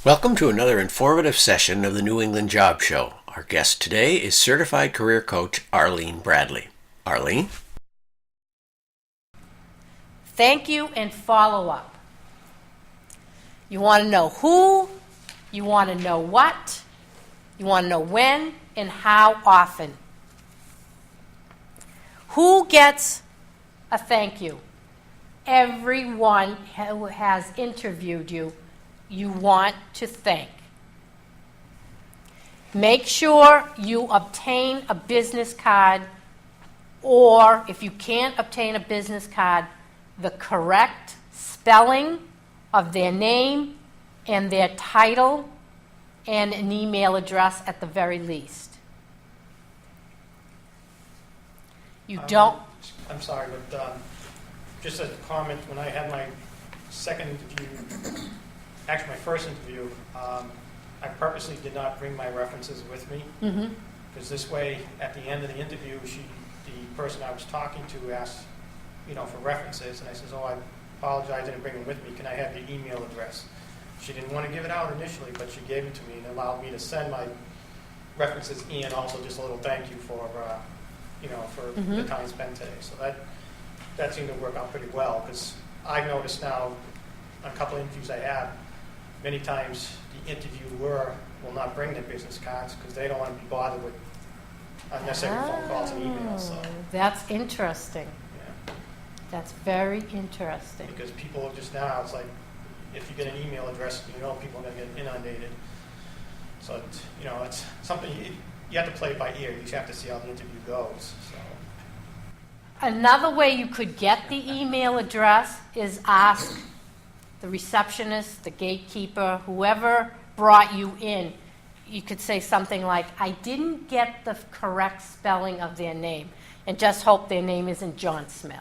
Welcome to another informative session of the New England Job Show. Our guest today is Certified Career Coach Arleen Bradley. Arleen? Thank you and follow up. You want to know who, you want to know what, you want to know when and how often. Who gets a thank you? Everyone who has interviewed you, you want to thank. Make sure you obtain a business card, or if you can't obtain a business card, the correct spelling of their name and their title and an email address at the very least. You don't... I'm sorry, but just a comment, when I had my second interview, actually my first interview, I purposely did not bring my references with me, because this way, at the end of the interview, the person I was talking to asked, for references, and I says, I apologize, I didn't bring them with me. Can I have your email address? She didn't want to give it out initially, but she gave it to me and allowed me to send my references and also just a little thank you for, the time spent today. So that seemed to work out pretty well, because I've noticed now, a couple of interviews I have, many times the interviewer will not bring their business cards because they don't want to be bothered with unnecessary phone calls and emails. So. That's interesting. Yeah. That's very interesting. Because people just now, it's like, if you get an email address, people are going to get inundated. So, it's something you have to play it by ear. You just have to see how the interview goes. So. Another way you could get the email address is ask the receptionist, the gatekeeper, whoever brought you in. You could say something like, I didn't get the correct spelling of their name, and just hope their name isn't John Smith.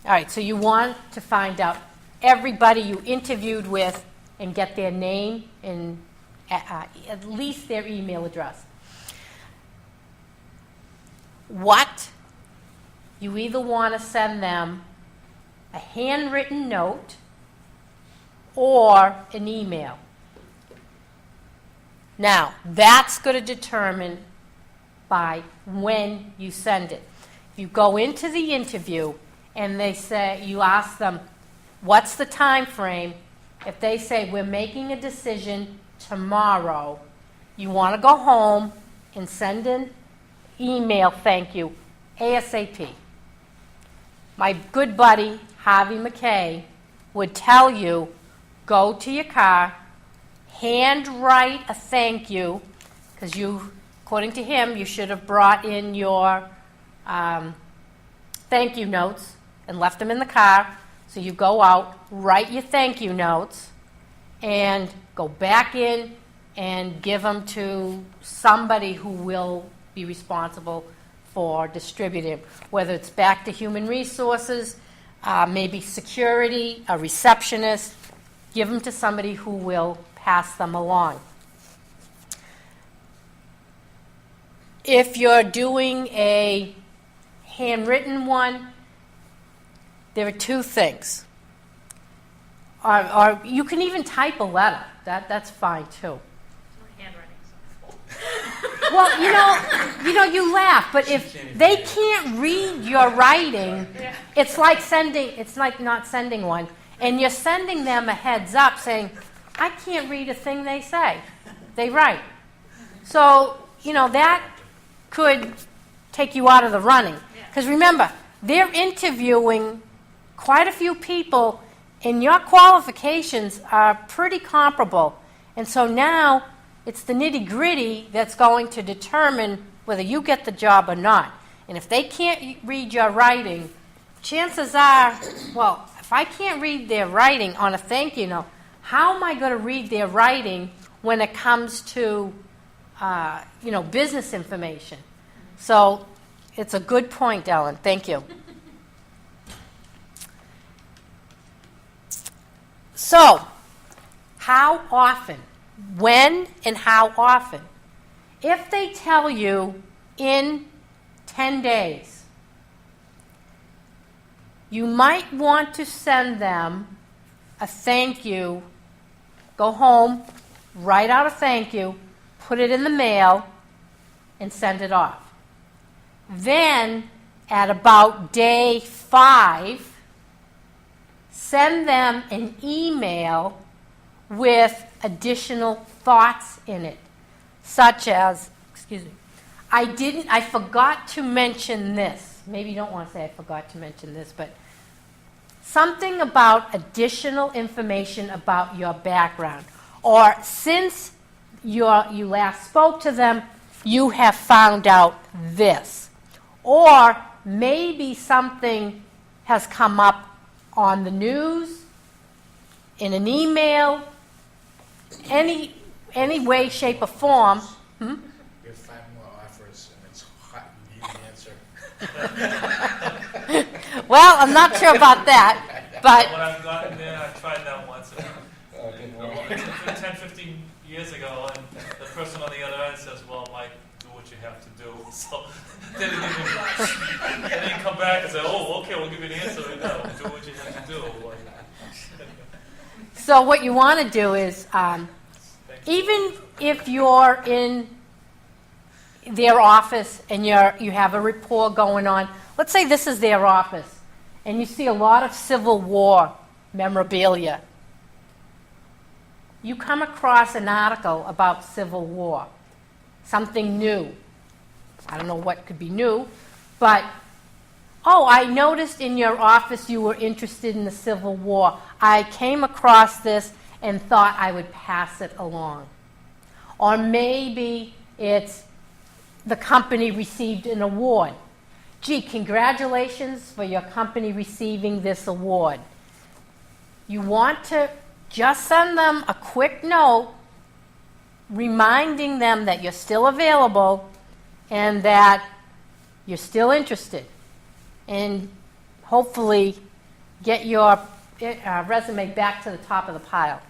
All right, so you want to find out everybody you interviewed with and get their name and at least their email address. What? You either want to send them a handwritten note or an email. Now, that's going to determine by when you send it. You go into the interview and you ask them, what's the time frame? If they say, we're making a decision tomorrow, you want to go home and send an email thank you ASAP. My good buddy, Harvey McKay, would tell you, go to your car, handwrite a thank you, because according to him, you should have brought in your thank you notes and left them in the car. So you go out, write your thank you notes, and go back in and give them to somebody who will be responsible for distributing, whether it's back to human resources, maybe security, a receptionist. Give them to somebody who will pass them along. If you're doing a handwritten one, there are two things. Or you can even type a letter. That's fine too. Well, you laugh, but if they can't read your writing, it's like not sending one. And you're sending them a heads up saying, I can't read a thing they say. They write. So, that could take you out of the running. Because remember, they're interviewing quite a few people, and your qualifications are pretty comparable. And so now it's the nitty-gritty that's going to determine whether you get the job or not. And if they can't read your writing, chances are, if I can't read their writing on a thank you note, how am I going to read their writing when it comes to, business information? So it's a good point, Ellen. Thank you. So, how often? When and how often? If they tell you in 10 days, you might want to send them a thank you. Go home, write out a thank you, put it in the mail, and send it off. Then, at about day 5, send them an email with additional thoughts in it, such as, I forgot to mention this. Maybe you don't want to say I forgot to mention this, but something about additional information about your background. Or since you last spoke to them, you have found out this. Or maybe something has come up on the news, in an email, any way, shape, or form. We have 5 more offers, and it's hot. You need an answer. Well, I'm not sure about that, but When I've gotten there, I've tried that once. 10, 15 years ago, and the person on the other end says, well, Mike, do what you have to do. So they didn't come back and say, oh, okay, we'll give you the answer right now. Do what you have to do. so what you want to do is, even if you're in their office and you have a rapport going on, let's say this is their office, and you see a lot of Civil War memorabilia. You come across an article about Civil War, something new. I don't know what could be new, but, oh, I noticed in your office you were interested in the Civil War. I came across this and thought I would pass it along. Or maybe it's the company received an award. Gee, congratulations for your company receiving this award. You want to just send them a quick note reminding them that you're still available and that you're still interested. And hopefully get your resume back to the top of the pile.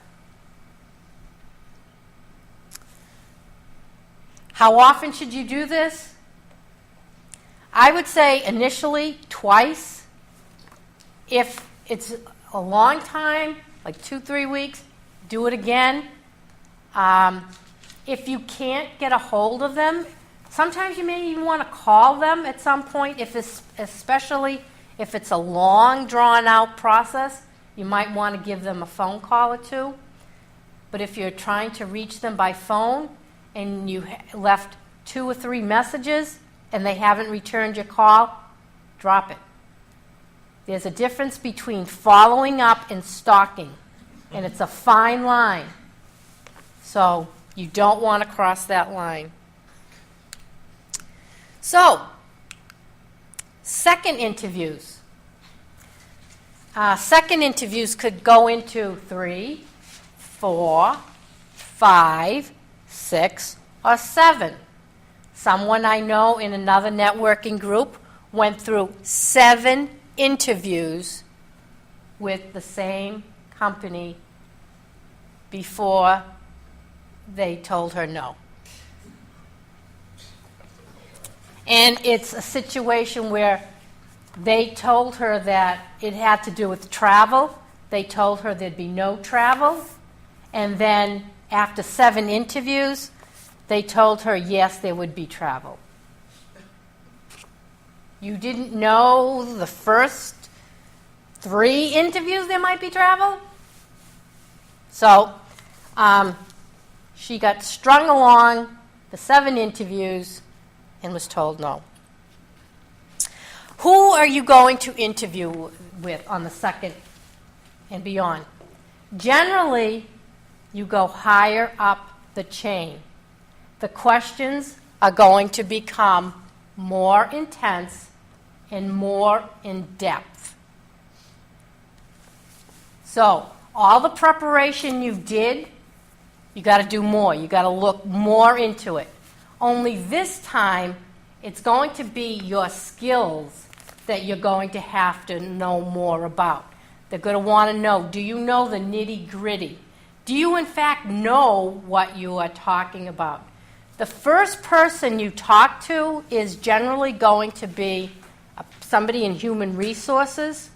How often should you do this? I would say initially twice. If it's a long time, like 2-3 weeks, do it again. If you can't get a hold of them, sometimes you may even want to call them at some point, especially if it's a long, drawn-out process. You might want to give them a phone call or two. But if you're trying to reach them by phone and you left 2 or 3 messages and they haven't returned your call, drop it. There's a difference between following up and stalking, and it's a fine line. So you don't want to cross that line. So, second interviews. Second interviews could go into 3, 4, 5, 6, or 7. Someone I know in another networking group went through 7 interviews with the same company before they told her no. And it's a situation where they told her that it had to do with travel. They told her there'd be no travel. And then after 7 interviews, they told her, yes, there would be travel. You didn't know the first 3 interviews there might be travel? So she got strung along the 7 interviews and was told no. Who are you going to interview with on the second and beyond? Generally, you go higher up the chain. The questions are going to become more intense and more in depth. So, all the preparation you did, you got to do more. You got to look more into it. Only this time, it's going to be your skills that you're going to have to know more about. They're going to want to know, do you know the nitty-gritty? Do you, in fact, know what you are talking about? The first person you talk to is generally going to be somebody in human resources.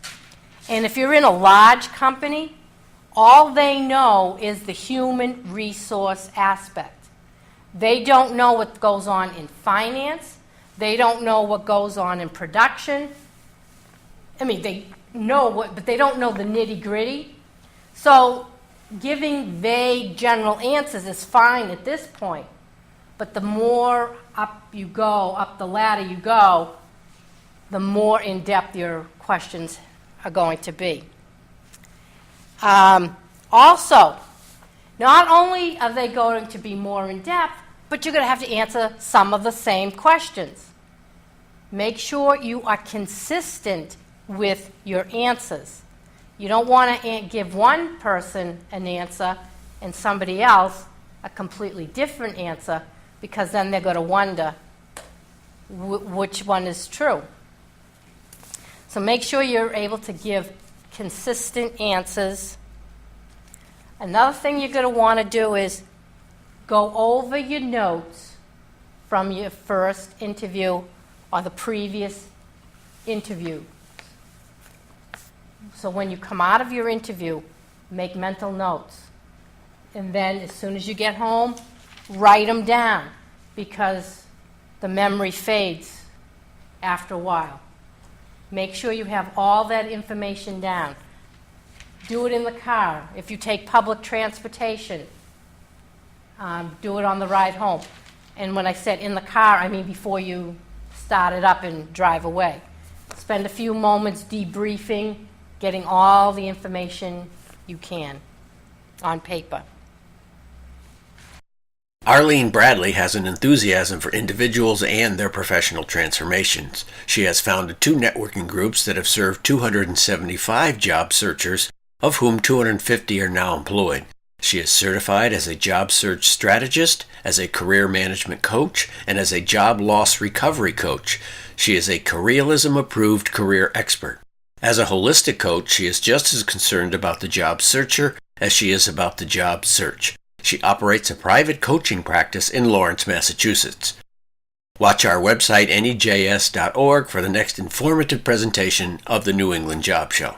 And if you're in a large company, all they know is the human resource aspect. They don't know what goes on in finance. They don't know what goes on in production. I mean, they know what, but they don't know the nitty-gritty. So giving vague general answers is fine at this point. But the more up you go, up the ladder you go, the more in-depth your questions are going to be. Also, not only are they going to be more in-depth, but you're going to have to answer some of the same questions. Make sure you are consistent with your answers. You don't want to give one person an answer and somebody else a completely different answer, because then they're going to wonder which one is true. So make sure you're able to give consistent answers. Another thing you're going to want to do is go over your notes from your first interview or the previous interview. So when you come out of your interview, make mental notes. And then as soon as you get home, write them down, because the memory fades after a while. Make sure you have all that information down. Do it in the car. If you take public transportation, do it on the ride home. And when I said in the car, I mean before you start it up and drive away. Spend a few moments debriefing, getting all the information you can on paper. Arleen Bradley has an enthusiasm for individuals and their professional transformations. She has founded 2 networking groups that have served 275 job searchers, of whom 250 are now employed. She is certified as a job search strategist, as a career management coach, and as a job loss recovery coach. She is a Careerism-approved career expert. As a holistic coach, she is just as concerned about the job searcher as she is about the job search. She operates a private coaching practice in Lawrence, Massachusetts. Watch our website, nejs.org, for the next informative presentation of the New England Job Show.